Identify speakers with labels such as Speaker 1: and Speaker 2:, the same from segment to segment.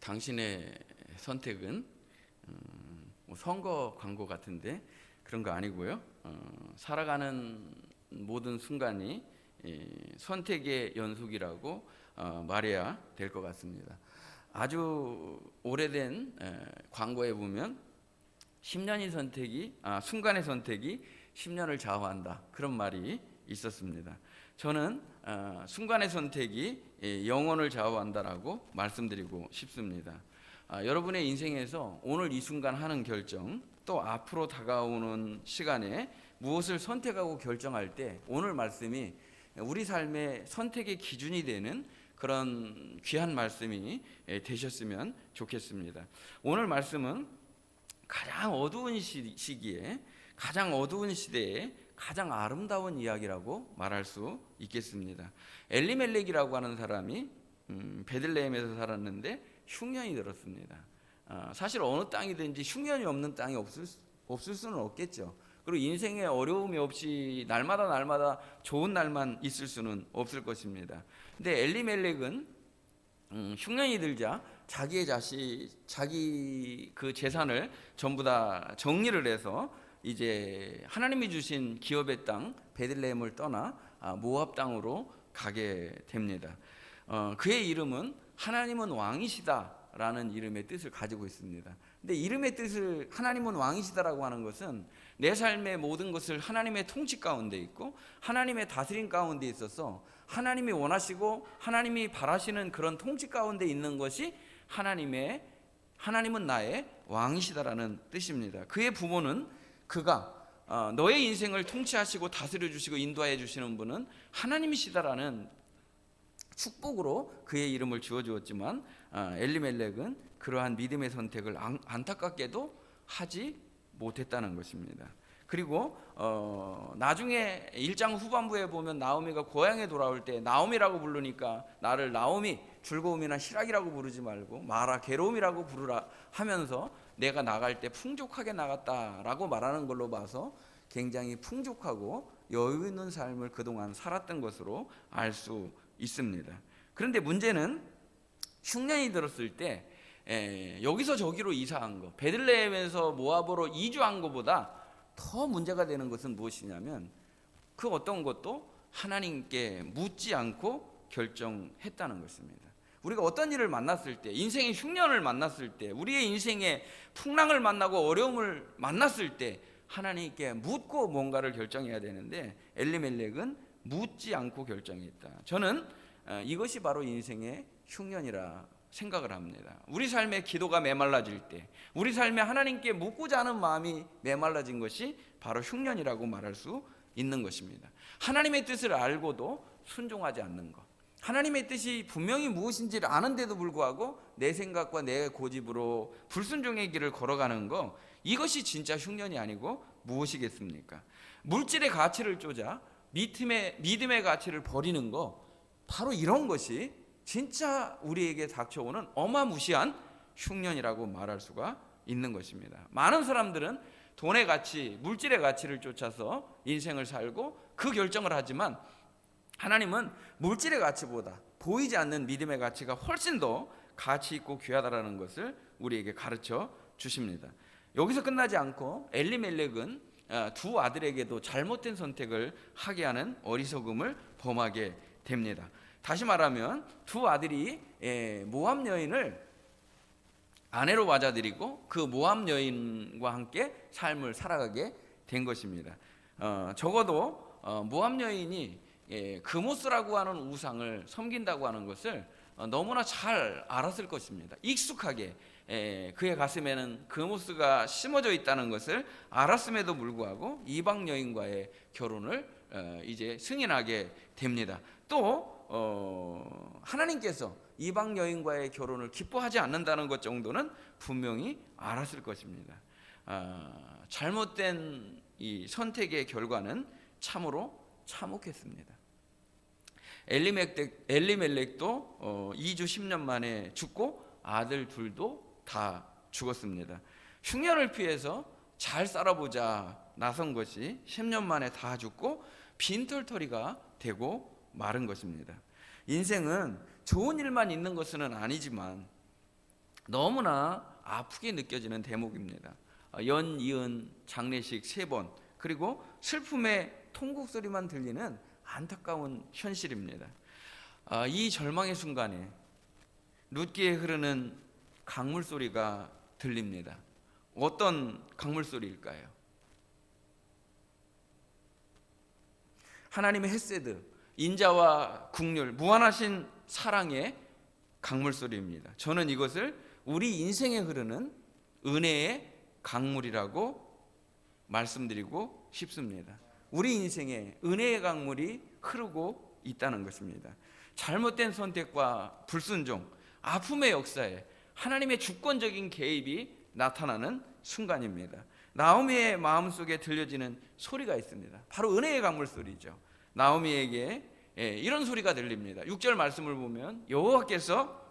Speaker 1: 당신의 선택은 뭐 선거 광고 같은데 그런 거 아니고요. 살아가는 모든 순간이 선택의 연속이라고 말해야 될 것 같습니다. 아주 오래된 광고에 보면 10년의 순간의 선택이 10년을 좌우한다, 그런 말이 있었습니다. 저는 순간의 선택이 영혼을 좌우한다라고 말씀드리고 싶습니다. 여러분의 인생에서 오늘 이 순간 하는 결정, 또 앞으로 다가오는 시간에 무엇을 선택하고 결정할 때 오늘 말씀이 우리 삶의 선택의 기준이 되는 그런 귀한 말씀이 되셨으면 좋겠습니다. 오늘 말씀은 가장 어두운 시기에, 가장 어두운 시대에 가장 아름다운 이야기라고 말할 수 있겠습니다. 엘리멜렉이라고 하는 사람이 베들레헴에서 살았는데 흉년이 들었습니다. 사실 어느 땅이든지 흉년이 없는 땅이 없을 수는 없겠죠. 그리고 인생에 어려움이 없이 날마다 좋은 날만 있을 수는 없을 것입니다. 근데 엘리멜렉은 흉년이 들자 자기 그 재산을 전부 다 정리를 해서 이제 하나님이 주신 기업의 땅 베들레헴을 떠나 모압 땅으로 가게 됩니다. 그의 이름은 하나님은 왕이시다라는 이름의 뜻을 가지고 있습니다. 근데 이름의 뜻을 하나님은 왕이시다라고 하는 것은 내 삶의 모든 것을 하나님의 통치 가운데 있고 하나님의 다스림 가운데 있어서 하나님이 원하시고 하나님이 바라시는 그런 통치 가운데 있는 것이 하나님은 나의 왕이시다라는 뜻입니다. 그의 부모는 그가 너의 인생을 통치하시고 다스려 주시고 인도하여 주시는 분은 하나님이시다라는 축복으로 그의 이름을 지어주었지만 엘리멜렉은 그러한 믿음의 선택을 안타깝게도 하지 못했다는 것입니다. 그리고 나중에 1장 후반부에 보면 나오미가 고향에 돌아올 때 나오미라고 부르니까 나를 나오미 즐거움이나 희락이라고 부르지 말고 마라 괴로움이라고 부르라 하면서 내가 나갈 때 풍족하게 나갔다라고 말하는 걸로 봐서 굉장히 풍족하고 여유 있는 삶을 그동안 살았던 것으로 알 수 있습니다. 그런데 문제는 흉년이 들었을 때 여기서 저기로 이사한 거, 베들레헴에서 모압으로 이주한 것보다 더 문제가 되는 것은 무엇이냐면 그 어떤 것도 하나님께 묻지 않고 결정했다는 것입니다. 우리가 어떤 일을 만났을 때, 인생의 흉년을 만났을 때, 우리의 인생의 풍랑을 만나고 어려움을 만났을 때 하나님께 묻고 뭔가를 결정해야 되는데 엘리멜렉은 묻지 않고 결정했다. 저는 이것이 바로 인생의 흉년이라 생각을 합니다. 우리 삶의 기도가 메말라질 때, 우리 삶에 하나님께 묻고자 하는 마음이 메말라진 것이 바로 흉년이라고 말할 수 있는 것입니다. 하나님의 뜻을 알고도 순종하지 않는 것, 하나님의 뜻이 분명히 무엇인지를 아는데도 불구하고 내 생각과 내 고집으로 불순종의 길을 걸어가는 것, 이것이 진짜 흉년이 아니고 무엇이겠습니까? 물질의 가치를 쫓아 믿음의 가치를 버리는 것, 바로 이런 것이 진짜 우리에게 닥쳐오는 어마무시한 흉년이라고 말할 수가 있는 것입니다. 많은 사람들은 돈의 가치, 물질의 가치를 쫓아서 인생을 살고 그 결정을 하지만 하나님은 물질의 가치보다 보이지 않는 믿음의 가치가 훨씬 더 가치 있고 귀하다라는 것을 우리에게 가르쳐 주십니다. 여기서 끝나지 않고 엘리멜렉은 두 아들에게도 잘못된 선택을 하게 하는 어리석음을 범하게 됩니다. 다시 말하면 두 아들이 모압 여인을 아내로 맞아들이고 그 모압 여인과 함께 삶을 살아가게 된 것입니다. 적어도 모압 여인이 그모스라고 하는 우상을 섬긴다고 하는 것을 너무나 잘 알았을 것입니다. 익숙하게 그의 가슴에는 그모스가 심어져 있다는 것을 알았음에도 불구하고 이방 여인과의 결혼을 이제 승인하게 됩니다. 또 하나님께서 이방 여인과의 결혼을 기뻐하지 않는다는 것 정도는 분명히 알았을 것입니다. 잘못된 이 선택의 결과는 참으로 참혹했습니다. 엘리멜렉도 2주 10년 만에 죽고 아들 둘도 다 죽었습니다. 흉년을 피해서 잘 살아보자 나선 것이 10년 만에 다 죽고 빈털터리가 되고 마른 것입니다. 인생은 좋은 일만 있는 것은 아니지만 너무나 아프게 느껴지는 대목입니다. 연이은 장례식 3번, 그리고 슬픔의 통곡 소리만 들리는 안타까운 현실입니다. 이 절망의 순간에 룻기에 흐르는 강물 소리가 들립니다. 어떤 강물 소리일까요? 하나님의 헤세드, 인자와 긍휼, 무한하신 사랑의 강물 소리입니다. 저는 이것을 우리 인생에 흐르는 은혜의 강물이라고 말씀드리고 싶습니다. 우리 인생에 은혜의 강물이 흐르고 있다는 것입니다. 잘못된 선택과 불순종, 아픔의 역사에 하나님의 주권적인 개입이 나타나는 순간입니다. 나오미의 마음속에 들려지는 소리가 있습니다. 바로 은혜의 강물 소리죠. 나오미에게 이런 소리가 들립니다. 6절 말씀을 보면 여호와께서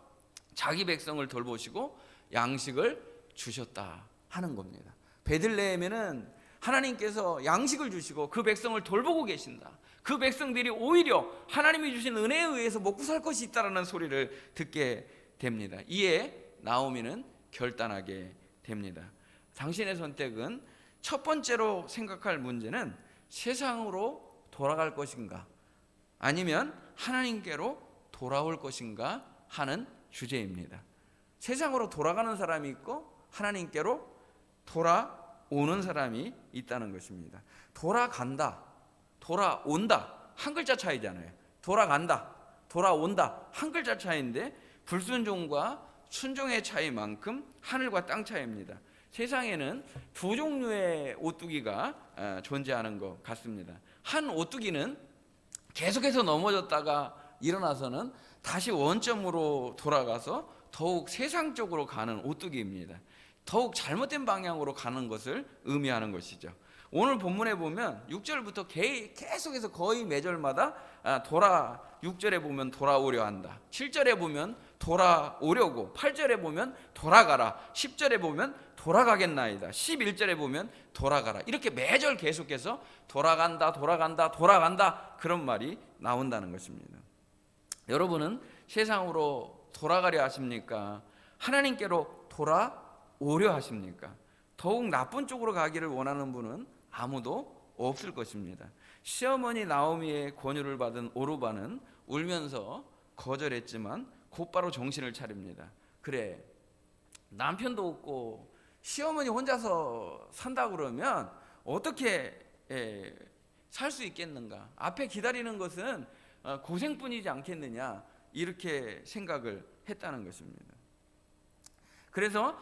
Speaker 1: 자기 백성을 돌보시고 양식을 주셨다 하는 겁니다. 베들레헴에는 하나님께서 양식을 주시고 그 백성을 돌보고 계신다. 그 백성들이 오히려 하나님이 주신 은혜에 의해서 먹고 살 것이 있다라는 소리를 듣게 됩니다. 이에 나오미는 결단하게 됩니다. 당신의 선택은 첫 번째로 생각할 문제는 세상으로 돌아갈 것인가 아니면 하나님께로 돌아올 것인가 하는 주제입니다. 세상으로 돌아가는 사람이 있고 하나님께로 돌아오는 사람이 있다는 것입니다. 돌아간다, 돌아온다 한 글자 차이잖아요. 돌아간다, 돌아온다 한 글자 차이인데 불순종과 순종의 차이만큼 하늘과 땅 차이입니다. 세상에는 두 종류의 오뚜기가 존재하는 것 같습니다. 한 오뚜기는 계속해서 넘어졌다가 일어나서는 다시 원점으로 돌아가서 더욱 세상적으로 가는 오뚜기입니다. 더욱 잘못된 방향으로 가는 것을 의미하는 것이죠. 오늘 본문에 보면 6절부터 계속해서 거의 매절마다 6절에 보면 돌아오려 한다, 7절에 보면 돌아오려고, 8절에 보면 돌아가라, 10절에 보면 돌아가겠나이다, 11절에 보면 돌아가라, 이렇게 매절 계속해서 돌아간다, 돌아간다, 돌아간다 그런 말이 나온다는 것입니다. 여러분은 세상으로 돌아가려 하십니까? 하나님께로 돌아오려 하십니까? 더욱 나쁜 쪽으로 가기를 원하는 분은 아무도 없을 것입니다. 시어머니 나오미의 권유를 받은 오르바는 울면서 거절했지만 곧바로 정신을 차립니다. 그래, 남편도 없고 시어머니 혼자서 산다 그러면 어떻게 살 수 있겠는가? 앞에 기다리는 것은 고생뿐이지 않겠느냐, 이렇게 생각을 했다는 것입니다. 그래서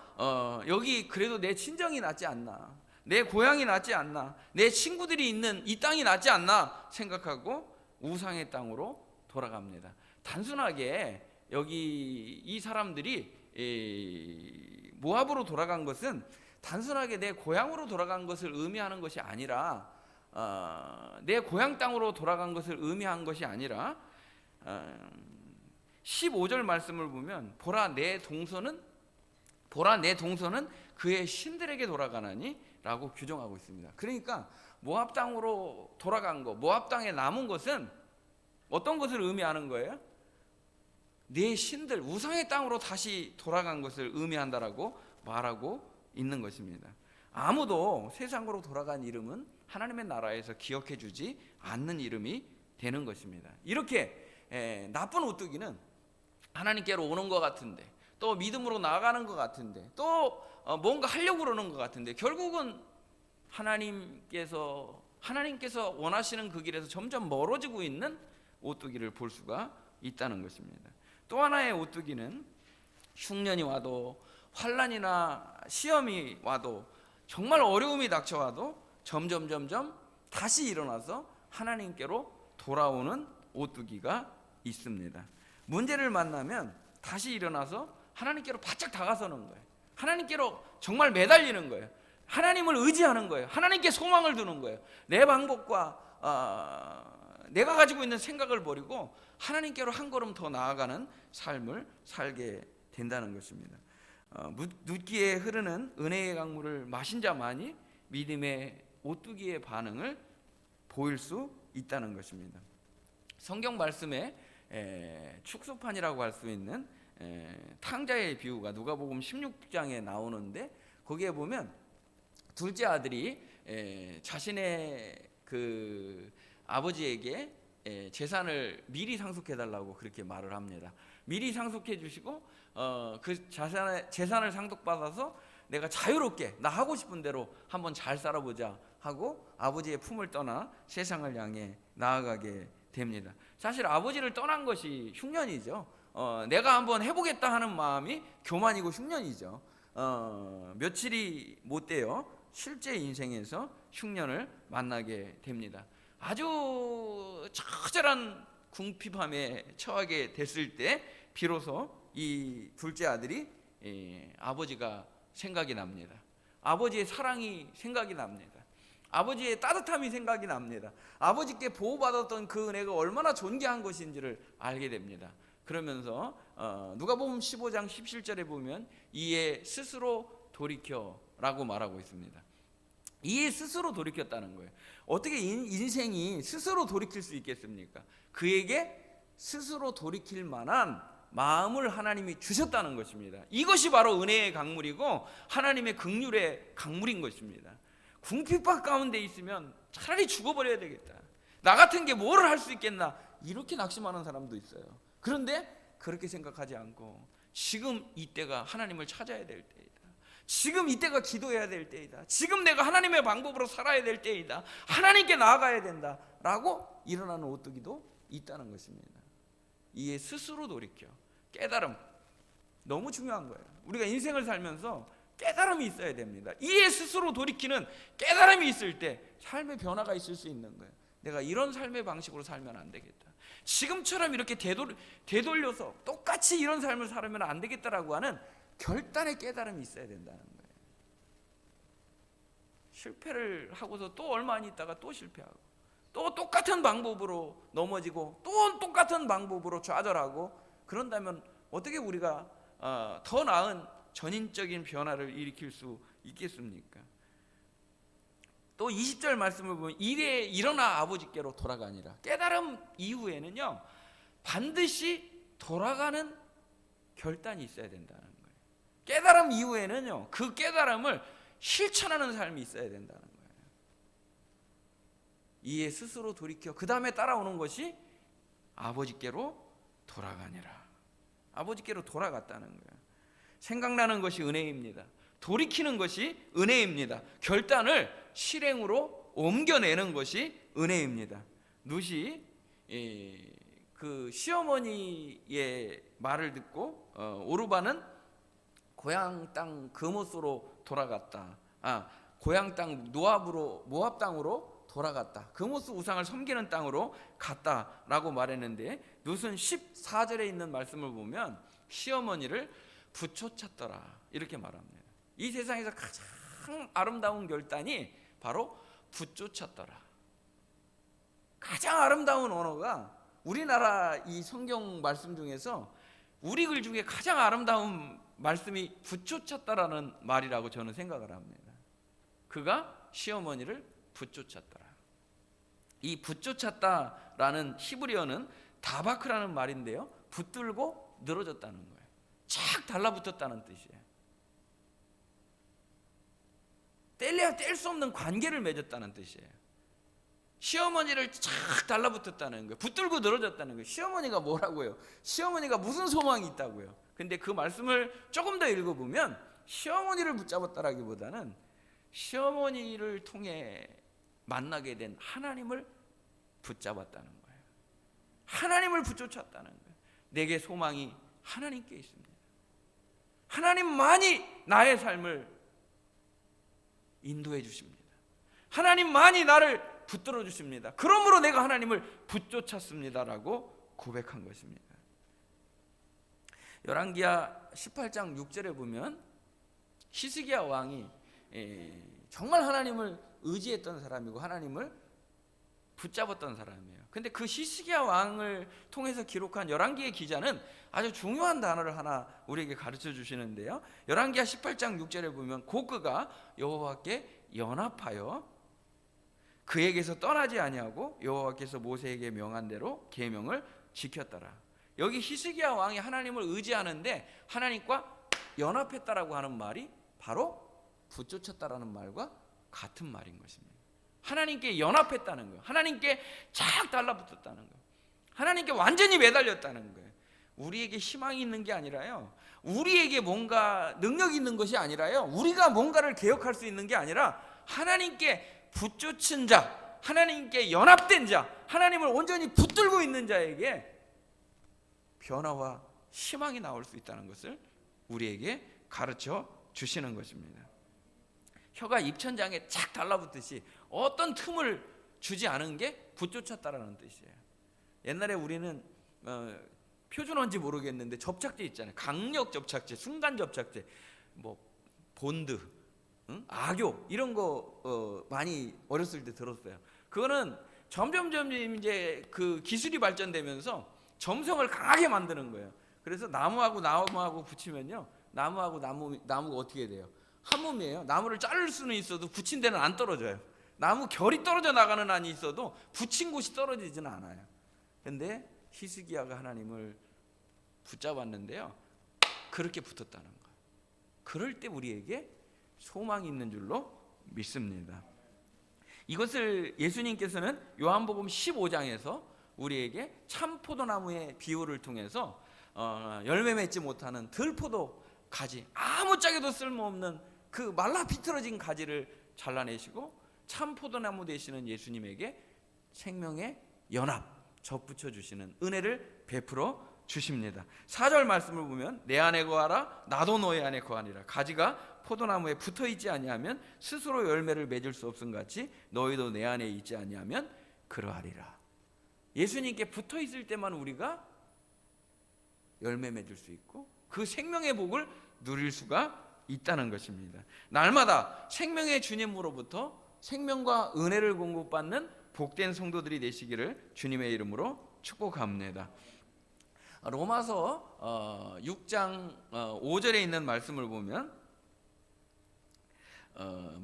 Speaker 1: 여기 그래도 내 친정이 낫지 않나, 내 고향이 낫지 않나, 내 친구들이 있는 이 땅이 낫지 않나 생각하고 우상의 땅으로 돌아갑니다. 단순하게 여기 이 사람들이 모압으로 돌아간 것은 단순하게 내 고향으로 돌아간 것을 의미하는 것이 아니라, 내 고향 땅으로 돌아간 것을 의미한 것이 아니라 15절 말씀을 보면 보라 내 동서는 그의 신들에게 돌아가나니 라고 규정하고 있습니다. 그러니까 모압 땅으로 돌아간 것, 모압 땅에 남은 것은 어떤 것을 의미하는 거예요? 내 신들, 우상의 땅으로 다시 돌아간 것을 의미한다라고 말하고 있는 것입니다. 아무도 세상으로 돌아간 이름은 하나님의 나라에서 기억해 주지 않는 이름이 되는 것입니다. 이렇게 나쁜 오뚜기는 하나님께로 오는 것 같은데, 또 믿음으로 나아가는 것 같은데, 또 뭔가 하려고 그러는 것 같은데, 결국은 하나님께서 원하시는 그 길에서 점점 멀어지고 있는 오뚜기를 볼 수가 있다는 것입니다. 또 하나의 오뚜기는 흉년이 와도, 환난이나 시험이 와도, 정말 어려움이 닥쳐와도 점점 다시 일어나서 하나님께로 돌아오는 오뚜기가 있습니다. 문제를 만나면 다시 일어나서 하나님께로 바짝 다가서는 거예요. 하나님께로 정말 매달리는 거예요. 하나님을 의지하는 거예요. 하나님께 소망을 두는 거예요. 내 방법과 내가 가지고 있는 생각을 버리고 하나님께로 한 걸음 더 나아가는 삶을 살게 된다는 것입니다. 룻기에 흐르는 은혜의 강물을 마신 자만이 믿음의 오뚜기의 반응을 보일 수 있다는 것입니다. 성경 말씀에 축소판이라고 할 수 있는 탕자의 비유가 누가복음 16장에 나오는데, 거기에 보면 둘째 아들이 자신의 그 아버지에게 재산을 미리 상속해 달라고 그렇게 말을 합니다. 미리 상속해 주시고 그 재산을 상속받아서 내가 자유롭게 나 하고 싶은 대로 한번 잘 살아보자 하고 아버지의 품을 떠나 세상을 향해 나아가게 됩니다. 사실 아버지를 떠난 것이 흉년이죠. 내가 한번 해보겠다 하는 마음이 교만이고 흉년이죠. 며칠이 못 돼요 실제 인생에서 흉년을 만나게 됩니다. 아주 처절한 궁핍함에 처하게 됐을 때 비로소 이 둘째 아들이 아버지가 생각이 납니다. 아버지의 사랑이 생각이 납니다. 아버지의 따뜻함이 생각이 납니다. 아버지께 보호받았던 그 은혜가 얼마나 존귀한 것인지를 알게 됩니다. 그러면서 누가복음 15장 17절에 보면 이에 스스로 돌이켜라고 말하고 있습니다. 이에 스스로 돌이켰다는 거예요. 어떻게 인생이 스스로 돌이킬 수 있겠습니까? 그에게 스스로 돌이킬 만한 마음을 하나님이 주셨다는 것입니다. 이것이 바로 은혜의 강물이고 하나님의 긍휼의 강물인 것입니다. 궁핍박 가운데 있으면 차라리 죽어버려야 되겠다, 나 같은 게 뭐를 할 수 있겠나, 이렇게 낙심하는 사람도 있어요. 그런데 그렇게 생각하지 않고 지금 이때가 하나님을 찾아야 될 때이다, 지금 이때가 기도해야 될 때이다, 지금 내가 하나님의 방법으로 살아야 될 때이다, 하나님께 나아가야 된다 라고 일어나는 오뚜기도 있다는 것입니다. 이에 스스로 돌이켜 깨달음, 너무 중요한 거예요. 우리가 인생을 살면서 깨달음이 있어야 됩니다. 이에 스스로 돌이키는 깨달음이 있을 때 삶의 변화가 있을 수 있는 거예요. 내가 이런 삶의 방식으로 살면 안 되겠다, 지금처럼 이렇게 되돌려서 똑같이 이런 삶을 살면 안 되겠다라고 하는 결단의 깨달음이 있어야 된다는 거예요. 실패를 하고서 또 얼마 안 있다가 또 실패하고 또 똑같은 방법으로 넘어지고 또 똑같은 방법으로 좌절하고, 그런다면 어떻게 우리가 더 나은 전인적인 변화를 일으킬 수 있겠습니까? 또 20절 말씀을 보면 이래 일어나 아버지께로 돌아가니라. 깨달음 이후에는요 반드시 돌아가는 결단이 있어야 된다는 거예요. 깨달음 이후에는요 그 깨달음을 실천하는 삶이 있어야 된다는 거예요. 이에 스스로 돌이켜 그 다음에 따라오는 것이 아버지께로 돌아가니라. 아버지께로 돌아갔다는 거예요. 생각나는 것이 은혜입니다. 돌이키는 것이 은혜입니다. 결단을 실행으로 옮겨내는 것이 은혜입니다. 룻이 그 시어머니의 말을 듣고 오르바는 고향 땅 그모스로 돌아갔다. 고향 땅 모압 땅으로 돌아갔다. 그모스 우상을 섬기는 땅으로 갔다라고 말했는데, 룻은 14절에 있는 말씀을 보면 시어머니를 부초찼더라 이렇게 말합니다. 이 세상에서 가장 아름다운 결단이 바로 부초찼더라. 가장 아름다운 언어가 우리나라 이 성경 말씀 중에서 우리 글 중에 가장 아름다운 말씀이 부초찼다라는 말이라고 저는 생각을 합니다. 그가 시어머니를 부초찼더라. 이 부초찼다라는 히브리어는 다바크라는 말인데요, 붙들고 늘어졌다는 거예요. 착 달라붙었다는 뜻이에요. 뗄래야 뗄 수 없는 관계를 맺었다는 뜻이에요. 시어머니를 착 달라붙었다는 거예요. 붙들고 늘어졌다는 거예요. 시어머니가 뭐라고요? 시어머니가 무슨 소망이 있다고요? 근데 그 말씀을 조금 더 읽어보면 시어머니를 붙잡았다라기보다는 시어머니를 통해 만나게 된 하나님을 붙잡았다는 거예요. 하나님을 붙여쳤다는 거예요. 내게 소망이 하나님께 있습니다. 하나님만이 나의 삶을 인도해 주십니다. 하나님만이 나를 붙들어 주십니다. 그러므로 내가 하나님을 붙쫓았습니다라고 고백한 것입니다. 열왕기하 18장 6절에 보면 히스기야 왕이 정말 하나님을 의지했던 사람이고 하나님을 붙잡았던 사람이에요. 근데 그 히스기야 왕을 통해서 기록한 열왕기의 기자는 아주 중요한 단어를 하나 우리에게 가르쳐 주시는데요, 열왕기하 18장 6절에 보면 곧 그가 여호와께 연합하여 그에게서 떠나지 아니하고 여호와께서 모세에게 명한 대로 계명을 지켰더라. 여기 히스기야 왕이 하나님을 의지하는데 하나님과 연합했다라고 하는 말이 바로 붙쫓았다라는 말과 같은 말인 것입니다. 하나님께 연합했다는 거예요. 하나님께 쫙 달라붙었다는 거예요. 하나님께 완전히 매달렸다는 거예요. 우리에게 희망이 있는 게 아니라요, 우리에게 뭔가 능력이 있는 것이 아니라요, 우리가 뭔가를 개혁할 수 있는 게 아니라 하나님께 붙쫓은 자, 하나님께 연합된 자, 하나님을 온전히 붙들고 있는 자에게 변화와 희망이 나올 수 있다는 것을 우리에게 가르쳐 주시는 것입니다. 혀가 입천장에 착 달라붙듯이 어떤 틈을 주지 않은 게 붙쫓았다라는 뜻이에요. 옛날에 우리는 표준어인지 모르겠는데 접착제 있잖아요. 강력 접착제, 순간 접착제, 뭐 본드, 악교 이런 거 많이 어렸을 때 들었어요. 그거는 점점 이제 그 기술이 발전되면서 점성을 강하게 만드는 거예요. 그래서 나무하고 붙이면요, 나무하고 나무가 어떻게 돼요? 한 몸이에요. 나무를 자를 수는 있어도 붙인 데는 안 떨어져요. 나무 결이 떨어져 나가는 한이 있어도 붙인 곳이 떨어지지는 않아요. 근데 히스기야가 하나님을 붙잡았는데요, 그렇게 붙었다는 거예요. 그럴 때 우리에게 소망이 있는 줄로 믿습니다. 이것을 예수님께서는 요한복음 15장에서 우리에게 참포도나무의 비유를 통해서 열매 맺지 못하는 들포도 가지, 아무짝에도 쓸모없는 그 말라 비틀어진 가지를 잘라내시고 참포도나무 되시는 예수님에게 생명의 연합 접붙여 주시는 은혜를 베풀어 주십니다. 4절 말씀을 보면 내 안에 거하라 나도 너희 안에 거하니라. 가지가 포도나무에 붙어 있지 아니하면 스스로 열매를 맺을 수 없음 같이 너희도 내 안에 있지 아니하면 그러하리라. 예수님께 붙어 있을 때만 우리가 열매 맺을 수 있고 그 생명의 복을 누릴 수가 있다는 것입니다. 날마다 생명의 주님으로부터 생명과 은혜를 공급받는 복된 성도들이 되시기를 주님의 이름으로 축복합니다. 로마서 6장 5절에 있는 말씀을 보면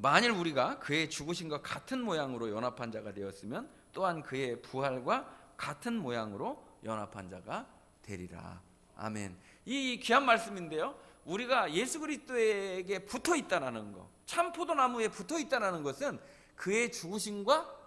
Speaker 1: 만일 우리가 그의 죽으심과 같은 모양으로 연합한 자가 되었으면 또한 그의 부활과 같은 모양으로 연합한 자가 되리라. 아멘. 이 귀한 말씀인데요, 우리가 예수 그리스도에게 붙어 있다라는 거, 참 포도나무에 붙어 있다라는 것은 그의 죽으심과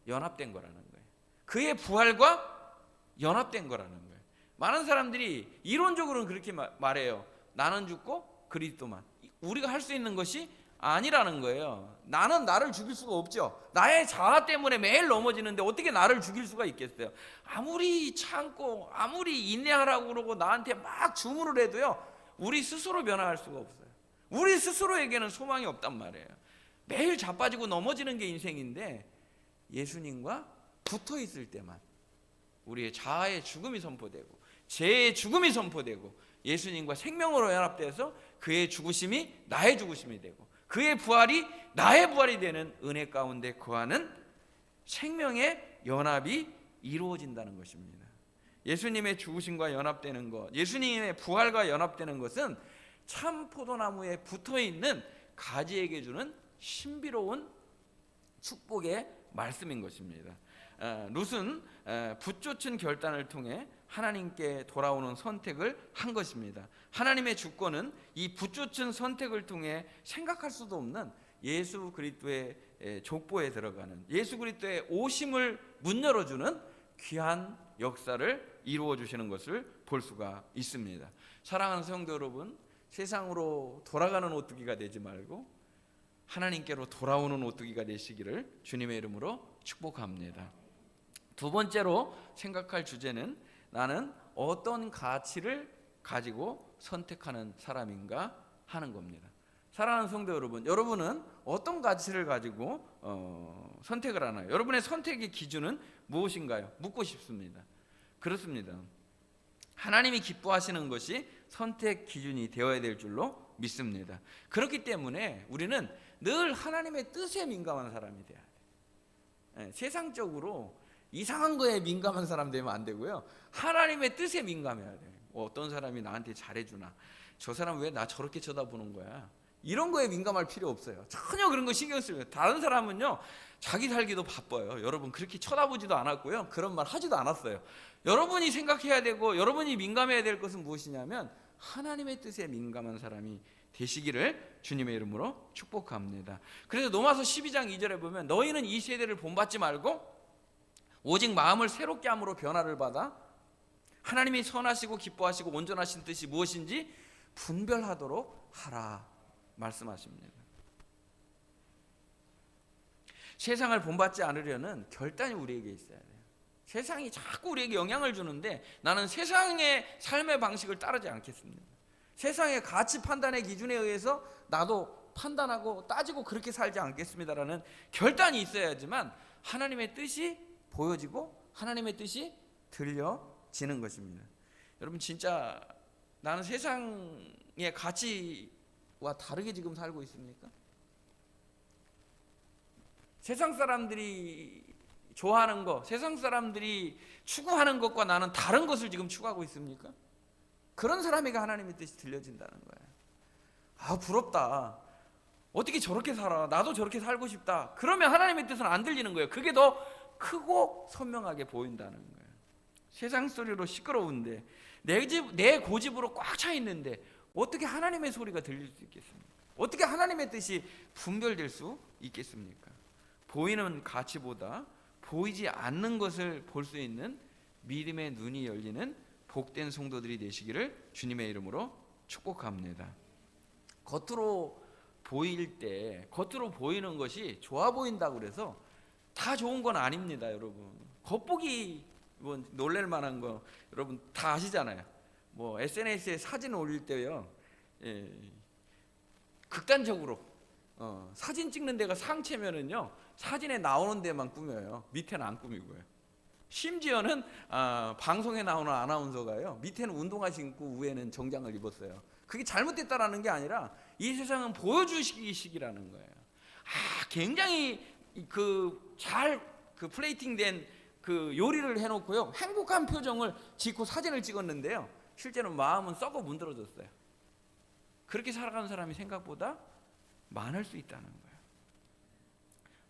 Speaker 1: 연합된 거라는 거예요. 그의 부활과 연합된 거라는 거예요. 많은 사람들이 이론적으로는 그렇게 말해요. 나는 죽고 그리스도만. 우리가 할 수 있는 것이 아니라는 거예요. 나는 나를 죽일 수가 없죠. 나의 자아 때문에 매일 넘어지는데 어떻게 나를 죽일 수가 있겠어요? 아무리 참고 아무리 인내하라고 그러고 나한테 막 주문을 해도요, 우리 스스로 변화할 수가 없어요. 우리 스스로에게는 소망이 없단 말이에요. 매일 자빠지고 넘어지는 게 인생인데 예수님과 붙어 있을 때만 우리의 자아의 죽음이 선포되고 죄의 죽음이 선포되고 예수님과 생명으로 연합돼서 그의 죽으심이 나의 죽으심이 되고 그의 부활이 나의 부활이 되는 은혜 가운데 거하는 생명의 연합이 이루어진다는 것입니다. 예수님의 죽으심과 연합되는 것, 예수님의 부활과 연합되는 것은 참 포도나무에 붙어있는 가지에게 주는 신비로운 축복의 말씀인 것입니다. 룻은 붙쫓은 결단을 통해 하나님께 돌아오는 선택을 한 것입니다. 하나님의 주권은 이 붙쫓은 선택을 통해 생각할 수도 없는 예수 그리스도의 족보에 들어가는 예수 그리스도의 오심을 문 열어주는 귀한 역사를 이루어 주시는 것을 볼 수가 있습니다. 사랑하는 성도 여러분, 세상으로 돌아가는 오뚜기가 되지 말고 하나님께로 돌아오는 오뚜기가 되시기를 주님의 이름으로 축복합니다. 두 번째로 생각할 주제는 나는 어떤 가치를 가지고 선택하는 사람인가 하는 겁니다. 사랑하는 성도 여러분, 여러분은 어떤 가치를 가지고 선택을 하나요? 여러분의 선택의 기준은 무엇인가요? 묻고 싶습니다. 그렇습니다. 하나님이 기뻐하시는 것이 선택 기준이 되어야 될 줄로 믿습니다. 그렇기 때문에 우리는 늘 하나님의 뜻에 민감한 사람이 돼야 돼요. 세상적으로 이상한 거에 민감한 사람 되면 안 되고요, 하나님의 뜻에 민감해야 돼요. 어떤 사람이 나한테 잘해주나, 저 사람 왜 나 저렇게 쳐다보는 거야, 이런 거에 민감할 필요 없어요. 전혀 그런 거 신경 쓰면 다른 사람은요 자기 살기도 바빠요. 여러분 그렇게 쳐다보지도 않았고요, 그런 말 하지도 않았어요. 여러분이 생각해야 되고 여러분이 민감해야 될 것은 무엇이냐면 하나님의 뜻에 민감한 사람이 되시기를 주님의 이름으로 축복합니다. 그래서 로마서 12장 2절에 보면 너희는 이 세대를 본받지 말고 오직 마음을 새롭게 함으로 변화를 받아 하나님이 선하시고 기뻐하시고 온전하신 뜻이 무엇인지 분별하도록 하라 말씀하십니다. 세상을 본받지 않으려는 결단이 우리에게 있어야 돼요. 세상이 자꾸 우리에게 영향을 주는데 나는 세상의 삶의 방식을 따르지 않겠습니다. 세상의 가치 판단의 기준에 의해서 나도 판단하고 따지고 그렇게 살지 않겠습니다라는 결단이 있어야지만 하나님의 뜻이 보여지고 하나님의 뜻이 들려지는 것입니다. 여러분 진짜 나는 세상의 가치와 다르게 지금 살고 있습니까? 세상 사람들이 좋아하는 것, 세상 사람들이 추구하는 것과 나는 다른 것을 지금 추구하고 있습니까? 그런 사람에게 하나님의 뜻이 들려진다는 거예요. 아, 부럽다. 어떻게 저렇게 살아? 나도 저렇게 살고 싶다. 그러면 하나님의 뜻은 안 들리는 거예요. 그게 더 크고 선명하게 보인다는 거예요. 세상 소리로 시끄러운데 내 고집으로 꽉 차 있는데 어떻게 하나님의 소리가 들릴 수 있겠습니까? 어떻게 하나님의 뜻이 분별될 수 있겠습니까? 보이는 가치보다 보이지 않는 것을 볼 수 있는 믿음의 눈이 열리는 복된 성도들이 되시기를 주님의 이름으로 축복합니다. 겉으로 보일 때 겉으로 보이는 것이 좋아 보인다고 그래서 다 좋은 건 아닙니다, 여러분. 겉보기 뭐 놀랄 만한 거 여러분 다 아시잖아요. 뭐 SNS에 사진 올릴 때요, 극단적으로 사진 찍는 데가 상체면은요 사진에 나오는 데만 꾸며요. 밑에는 안 꾸미고요. 심지어는 방송에 나오는 아나운서가요 밑에는 운동화 신고 위에는 정장을 입었어요. 그게 잘못됐다라는 게 아니라 이 세상은 보여주시기식이라는 거예요. 굉장히 잘 플레이팅된 그 요리를 해놓고요 행복한 표정을 짓고 사진을 찍었는데요 실제는 마음은 썩어 문드러졌어요. 그렇게 살아가는 사람이 생각보다 많을 수 있다는 거예요.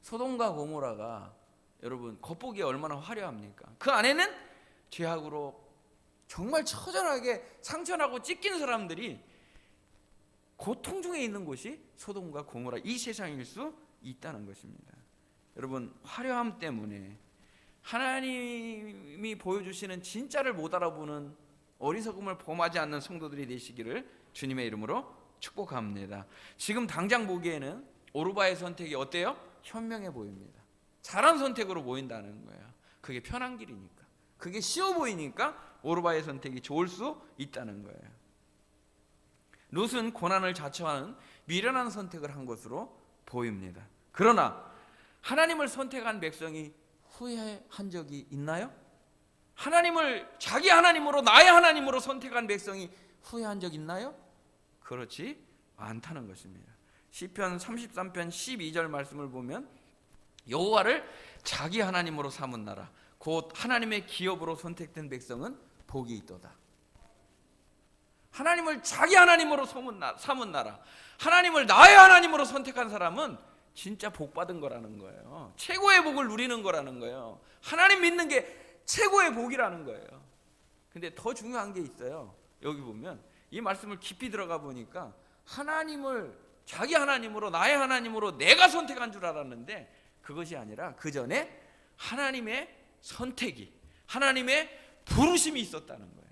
Speaker 1: 소돔과 고모라가 여러분 겉보기에 얼마나 화려합니까? 그 안에는 죄악으로 정말 처절하게 상처나고 찢긴 사람들이 고통 중에 있는 곳이 소돔과 고모라 이 세상일 수 있다는 것입니다. 여러분 화려함 때문에 하나님이 보여주시는 진짜를 못 알아보는 어리석음을 범하지 않는 성도들이 되시기를 주님의 이름으로 축복합니다. 지금 당장 보기에는 오르바의 선택이 어때요? 현명해 보입니다. 잘한 선택으로 보인다는 거예요. 그게 편한 길이니까, 그게 쉬워 보이니까 오르바의 선택이 좋을 수 있다는 거예요. 롯은 고난을 자처하는 미련한 선택을 한 것으로 보입니다. 그러나 하나님을 선택한 백성이 후회한 적이 있나요? 하나님을 자기 하나님으로 나의 하나님으로 선택한 백성이 후회한 적 있나요? 그렇지 않다는 것입니다. 시편 33편 12절 말씀을 보면 여호와를 자기 하나님으로 삼은 나라 곧 하나님의 기업으로 선택된 백성은 복이 있도다. 하나님을 자기 하나님으로 삼은 나라, 하나님을 나의 하나님으로 선택한 사람은 진짜 복 받은 거라는 거예요. 최고의 복을 누리는 거라는 거예요. 하나님 믿는 게 최고의 복이라는 거예요. 근데 더 중요한 게 있어요. 여기 보면 이 말씀을 깊이 들어가 보니까 하나님을 자기 하나님으로 나의 하나님으로 내가 선택한 줄 알았는데 그것이 아니라 그 전에 하나님의 선택이, 하나님의 부르심이 있었다는 거예요.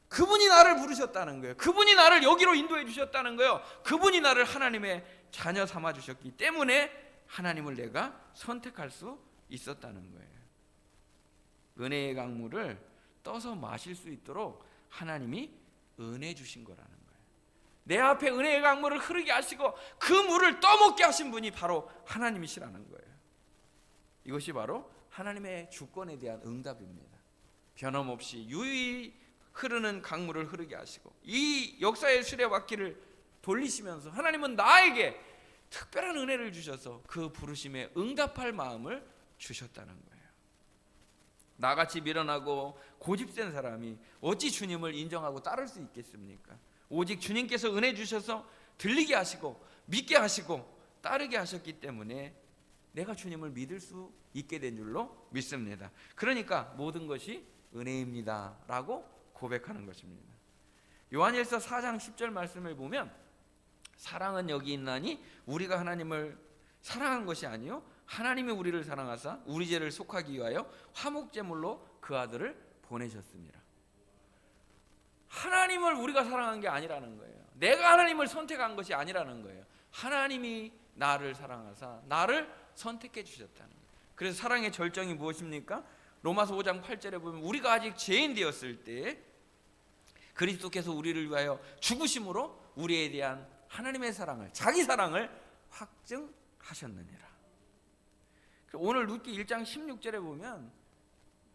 Speaker 1: 그분이 나를 부르셨다는 거예요. 그분이 나를 여기로 인도해 주셨다는 거예요. 그분이 나를 하나님의 자녀 삼아 주셨기 때문에 하나님을 내가 선택할 수 있었다는 거예요. 은혜의 강물을 떠서 마실 수 있도록 하나님이 은혜 주신 거라는 거예요. 내 앞에 은혜의 강물을 흐르게 하시고 그 물을 떠먹게 하신 분이 바로 하나님이시라는 거예요. 이것이 바로 하나님의 주권에 대한 응답입니다. 변함없이 유유히 흐르는 강물을 흐르게 하시고 이 역사의 수레바퀴를 돌리시면서 하나님은 나에게 특별한 은혜를 주셔서 그 부르심에 응답할 마음을 주셨다는 거예요. 나같이 미련하고 고집센 사람이 어찌 주님을 인정하고 따를 수 있겠습니까? 오직 주님께서 은혜 주셔서 들리게 하시고 믿게 하시고 따르게 하셨기 때문에 내가 주님을 믿을 수 있게 된 줄로 믿습니다. 그러니까 모든 것이 은혜입니다라고 고백하는 것입니다. 요한일서 4장 10절 말씀을 보면 사랑은 여기 있나니 우리가 하나님을 사랑한 것이 아니요 하나님이 우리를 사랑하사 우리 죄를 속하기 위하여 화목제물로 그 아들을 보내셨습니다. 하나님을 우리가 사랑한 게 아니라는 거예요. 내가 하나님을 선택한 것이 아니라는 거예요. 하나님이 나를 사랑하사 나를 선택해 주셨다는 거예요. 그래서 사랑의 절정이 무엇입니까? 로마서 5장 8절에 보면 우리가 아직 죄인 되었을 때 그리스도께서 우리를 위하여 죽으심으로 우리에 대한 하나님의 사랑을, 자기 사랑을 확증하셨느니라. 오늘 룻기 1장 16절에 보면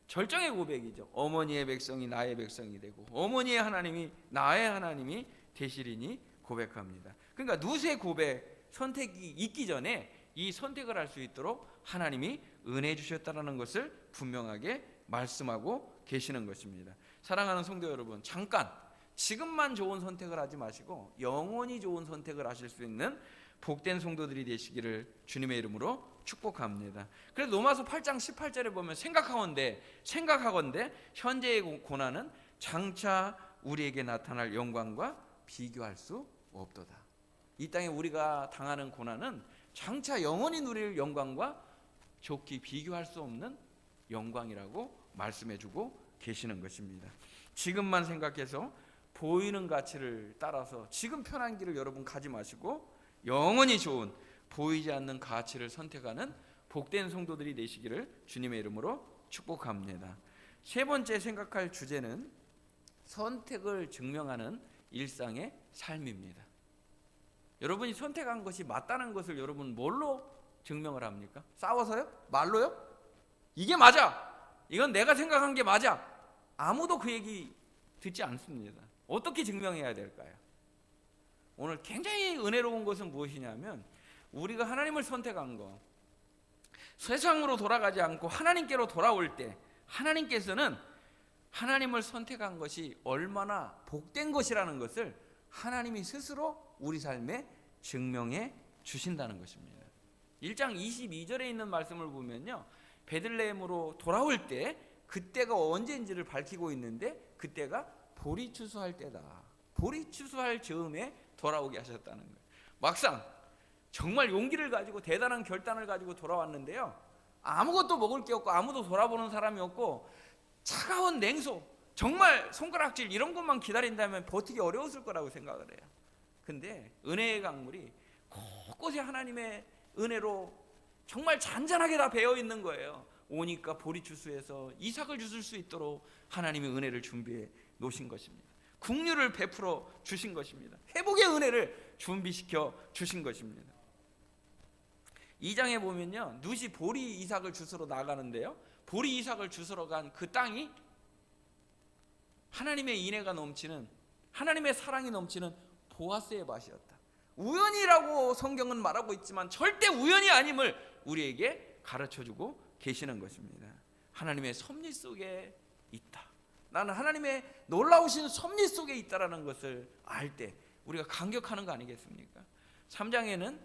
Speaker 1: 절정의 고백이죠. 어머니의 백성이 나의 백성이 되고 어머니의 하나님이 나의 하나님이 되시리니 고백합니다. 그러니까 룻의 고백, 선택이 있기 전에 이 선택을 할 수 있도록 하나님이 은혜 주셨다는 것을 분명하게 말씀하고 계시는 것입니다. 사랑하는 성도 여러분, 잠깐 지금만 좋은 선택을 하지 마시고 영원히 좋은 선택을 하실 수 있는 복된 성도들이 되시기를 주님의 이름으로 축복합니다. 그래서 로마서 8장 18절에 보면 생각하건대 현재의 고난은 장차 우리에게 나타날 영광과 비교할 수 없도다. 이 땅에 우리가 당하는 고난은 장차 영원히 누릴 영광과 좋게 비교할 수 없는 영광이라고 말씀해주고 계시는 것입니다. 지금만 생각해서 보이는 가치를 따라서 지금 편한 길을 여러분 가지 마시고 영원히 좋은 보이지 않는 가치를 선택하는 복된 성도들이 되시기를 주님의 이름으로 축복합니다. 세 번째 생각할 주제는 선택을 증명하는 일상의 삶입니다. 여러분이 선택한 것이 맞다는 것을 여러분 뭘로 증명을 합니까? 싸워서요? 말로요? 이게 맞아! 이건 내가 생각한 게 맞아! 아무도 그 얘기 듣지 않습니다. 어떻게 증명해야 될까요? 오늘 굉장히 은혜로운 것은 무엇이냐면 우리가 하나님을 선택한 거, 세상으로 돌아가지 않고 하나님께로 돌아올 때 하나님께서는 하나님을 선택한 것이 얼마나 복된 것이라는 것을 하나님이 스스로 우리 삶에 증명해 주신다는 것입니다. 1장 22절에 있는 말씀을 보면요, 베들레헴으로 돌아올 때 그때가 언제인지를 밝히고 있는데 그때가 보리 추수할 때다. 보리 추수할 즈음에 돌아오게 하셨다는 거예요. 막상 정말 용기를 가지고 대단한 결단을 가지고 돌아왔는데요, 아무것도 먹을 게 없고 아무도 돌아보는 사람이 없고 차가운 냉소, 정말 손가락질 이런 것만 기다린다면 버티기 어려웠을 거라고 생각을 해요. 근데 은혜의 강물이 곳곳에 하나님의 은혜로 정말 잔잔하게 다 배어 있는 거예요. 오니까 보리 추수해서 이삭을 주실 수 있도록 하나님의 은혜를 준비해 놓으신 것입니다. 국류를 베풀어 주신 것입니다. 회복의 은혜를 준비시켜 주신 것입니다. 2장에 보면요, 룻이 보리 이삭을 주스러 나가는데요, 보리 이삭을 주스러 간 그 땅이 하나님의 인애가 넘치는, 하나님의 사랑이 넘치는 보아스의 밭이었다. 우연이라고 성경은 말하고 있지만 절대 우연이 아님을 우리에게 가르쳐주고 계시는 것입니다. 하나님의 섭리 속에 있다. 나는 하나님의 놀라우신 섭리 속에 있다라는 것을 알 때 우리가 감격하는 거 아니겠습니까? 3장에는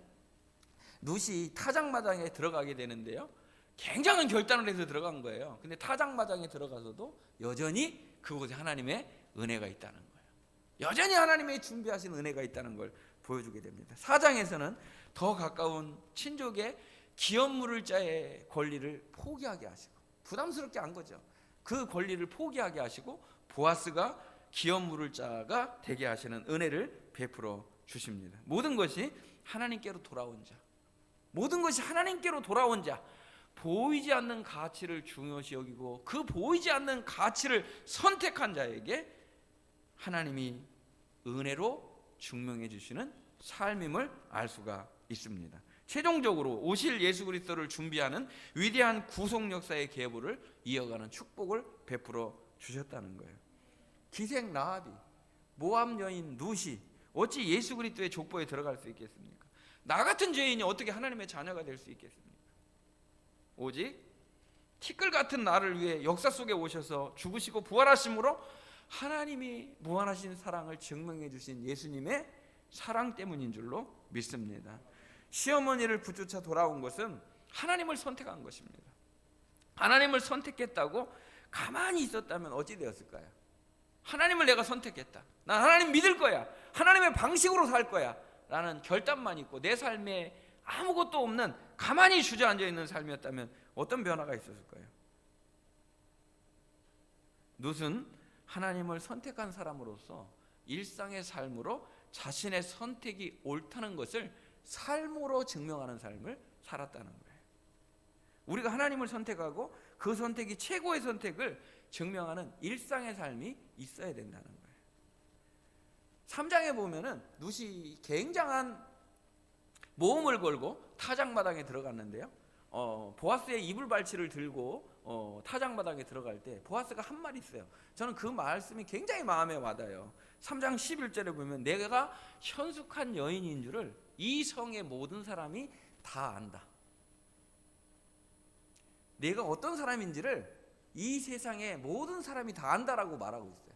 Speaker 1: 룻이 타작마당에 들어가게 되는데요, 굉장한 결단을 해서 들어간 거예요. 근데 타작마당에 들어가서도 여전히 그곳에 하나님의 은혜가 있다는 거예요. 여전히 하나님의 준비하신 은혜가 있다는 걸 보여주게 됩니다. 4장에서는 더 가까운 친족의 기업 물을 자의 권리를 포기하게 하시고, 부담스럽게 한 거죠. 그 권리를 포기하게 하시고 보아스가 기업 물을 자가 되게 하시는 은혜를 베풀어 주십니다. 모든 것이 하나님께로 돌아온 자, 모든 것이 하나님께로 돌아온 자, 보이지 않는 가치를 중요시 여기고 그 보이지 않는 가치를 선택한 자에게 하나님이 은혜로 증명해 주시는 삶임을 알 수가 있습니다. 최종적으로 오실 예수 그리스도를 준비하는 위대한 구속 역사의 계보를 이어가는 축복을 베풀어 주셨다는 거예요. 기생 라합이, 모압 여인 룻이 어찌 예수 그리스도의 족보에 들어갈 수 있겠습니까? 나 같은 죄인이 어떻게 하나님의 자녀가 될 수 있겠습니까? 오직 티끌 같은 나를 위해 역사 속에 오셔서 죽으시고 부활하심으로 하나님이 무한하신 사랑을 증명해 주신 예수님의 사랑 때문인 줄로 믿습니다. 시어머니를 붙쫓아 돌아온 것은 하나님을 선택한 것입니다. 하나님을 선택했다고 가만히 있었다면 어찌 되었을까요? 하나님을 내가 선택했다, 난 하나님 믿을 거야, 하나님의 방식으로 살 거야 라는 결단만 있고 내 삶에 아무것도 없는 가만히 주저앉아 있는 삶이었다면 어떤 변화가 있었을까요? 룻은 하나님을 선택한 사람으로서 일상의 삶으로 자신의 선택이 옳다는 것을 삶으로 증명하는 삶을 살았다는 거예요. 우리가 하나님을 선택하고 그 선택이 최고의 선택을 증명하는 일상의 삶이 있어야 된다는 거예요. 3장에 보면은 룻이 굉장한 모험을 걸고 타작마당에 들어갔는데요. 보아스의 이불발치를 들고 타작마당에 들어갈 때 보아스가 한 말이 있어요. 저는 그 말씀이 굉장히 마음에 와닿아요. 3장 11절에 보면 내가 현숙한 여인인 줄을 이 성의 모든 사람이 다 안다. 내가 어떤 사람인지를 이 세상의 모든 사람이 다 안다라고 말하고 있어요.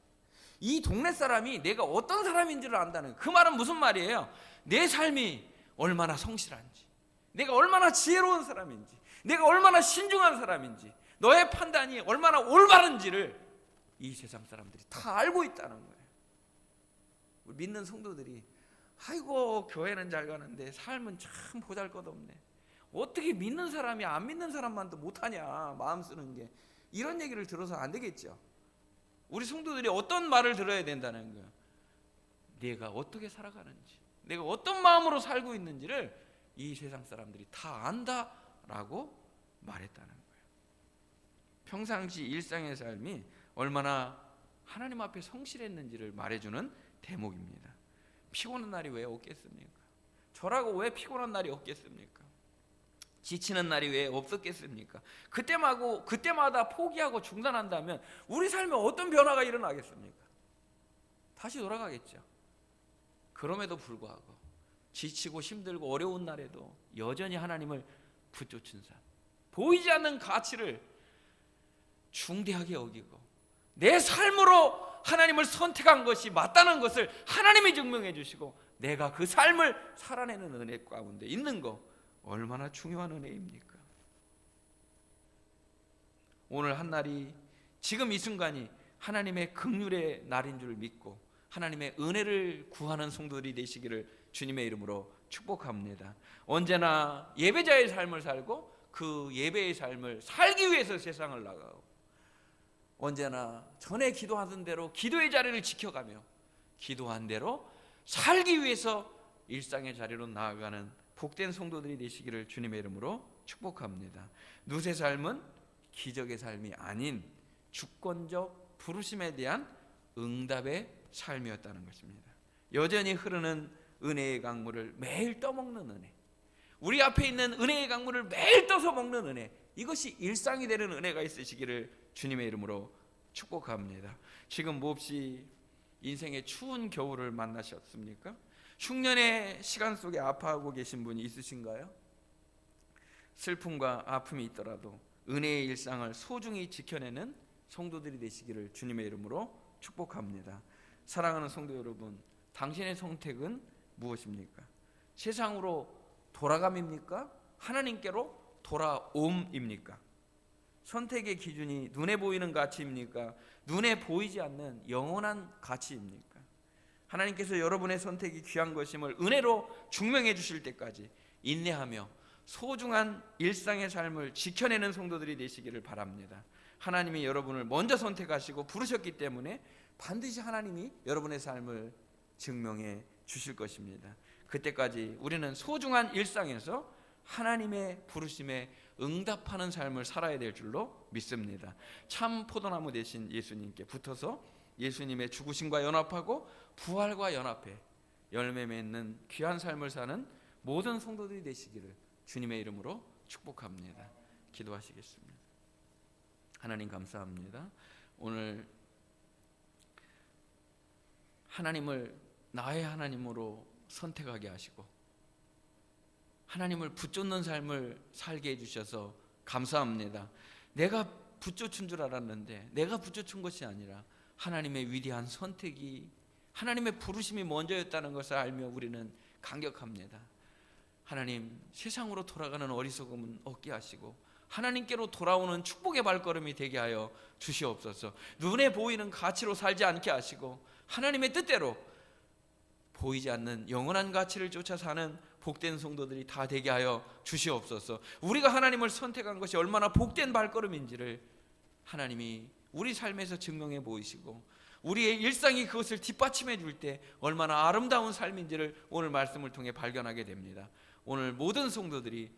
Speaker 1: 이 동네 사람이 내가 어떤 사람인지를 안다는, 그 말은 무슨 말이에요? 내 삶이 얼마나 성실한지, 내가 얼마나 지혜로운 사람인지, 내가 얼마나 신중한 사람인지, 너의 판단이 얼마나 올바른지를 이 세상 사람들이 다 알고 있다는 거예요. 우리 믿는 성도들이 아이고 교회는 잘 가는데 삶은 참 보잘것없네, 어떻게 믿는 사람이 안 믿는 사람만도 못하냐 마음 쓰는 게, 이런 얘기를 들어서 안 되겠죠. 우리 성도들이 어떤 말을 들어야 된다는 거예요? 내가 어떻게 살아가는지, 내가 어떤 마음으로 살고 있는지를 이 세상 사람들이 다 안다라고 말했다는 거예요. 평상시 일상의 삶이 얼마나 하나님 앞에 성실했는지를 말해주는 대목입니다. 피곤한 날이 왜 없겠습니까? 저라고 왜 피곤한 날이 없겠습니까? 지치는 날이 왜 없었겠습니까? 그때마다 포기하고 중단한다면 우리 삶에 어떤 변화가 일어나겠습니까? 다시 돌아가겠죠. 그럼에도 불구하고 지치고 힘들고 어려운 날에도 여전히 하나님을 붙쫓은 삶, 보이지 않는 가치를 중대하게 여기고 내 삶으로 하나님을 선택한 것이 맞다는 것을 하나님이 증명해 주시고 내가 그 삶을 살아내는 은혜 가운데 있는 거 얼마나 중요한 은혜입니까? 오늘 한 날이, 지금 이 순간이 하나님의 긍휼의 날인 줄 믿고 하나님의 은혜를 구하는 성도들이 되시기를 주님의 이름으로 축복합니다. 언제나 예배자의 삶을 살고 그 예배의 삶을 살기 위해서 세상을 나가고, 언제나 전에 기도하던 대로 기도의 자리를 지켜가며 기도한 대로 살기 위해서 일상의 자리로 나아가는 복된 성도들이 되시기를 주님의 이름으로 축복합니다. 룻의 삶은 기적의 삶이 아닌 주권적 부르심에 대한 응답의 삶이었다는 것입니다. 여전히 흐르는 은혜의 강물을 매일 떠먹는 은혜, 우리 앞에 있는 은혜의 강물을 매일 떠서 먹는 은혜, 이것이 일상이 되는 은혜가 있으시기를 주님의 이름으로 축복합니다. 지금 몹시 인생의 추운 겨울을 만나셨습니까? 흉년의 시간 속에 아파하고 계신 분이 있으신가요? 슬픔과 아픔이 있더라도 은혜의 일상을 소중히 지켜내는 성도들이 되시기를 주님의 이름으로 축복합니다. 사랑하는 성도 여러분, 당신의 선택은 무엇입니까? 세상으로 돌아감입니까? 하나님께로 돌아옴입니까? 선택의 기준이 눈에 보이는 가치입니까? 눈에 보이지 않는 영원한 가치입니까? 하나님께서 여러분의 선택이 귀한 것임을 은혜로 증명해 주실 때까지 인내하며 소중한 일상의 삶을 지켜내는 성도들이 되시기를 바랍니다. 하나님이 여러분을 먼저 선택하시고 부르셨기 때문에 반드시 하나님이 여러분의 삶을 증명해 주실 것입니다. 그때까지 우리는 소중한 일상에서 하나님의 부르심에 응답하는 삶을 살아야 될 줄로 믿습니다. 참 포도나무 되신 예수님께 붙어서 예수님의 죽으심과 연합하고 부활과 연합해 열매 맺는 귀한 삶을 사는 모든 성도들이 되시기를 주님의 이름으로 축복합니다. 기도하시겠습니다. 하나님 감사합니다. 오늘 하나님을 나의 하나님으로 선택하게 하시고 하나님을 붙잡는 삶을 살게 해주셔서 감사합니다. 내가 붙잡은 줄 알았는데 내가 붙잡은 것이 아니라 하나님의 위대한 선택이, 하나님의 부르심이 먼저였다는 것을 알며 우리는 감격합니다. 하나님, 세상으로 돌아가는 어리석음은 없게 하시고 하나님께로 돌아오는 축복의 발걸음이 되게 하여 주시옵소서. 눈에 보이는 가치로 살지 않게 하시고 하나님의 뜻대로 보이지 않는 영원한 가치를 쫓아 사는 복된 성도들이 다 되게 하여 주시옵소서. 우리가 하나님을 선택한 것이 얼마나 복된 발걸음인지를 하나님이 우리 삶에서 증명해 보이시고 우리의 일상이 그것을 뒷받침해 줄 때 얼마나 아름다운 삶인지를 오늘 말씀을 통해 발견하게 됩니다. 오늘 모든 성도들이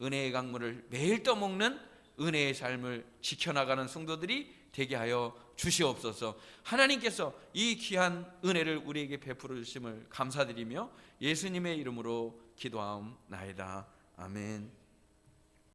Speaker 1: 은혜의 강물을 매일 떠먹는 은혜의 삶을 지켜나가는 성도들이 되게 하여 주시옵소서. 하나님께서 이 귀한 은혜를 우리에게 베풀어 주심을 감사드리며 예수님의 이름으로 기도하옵나이다. 아멘.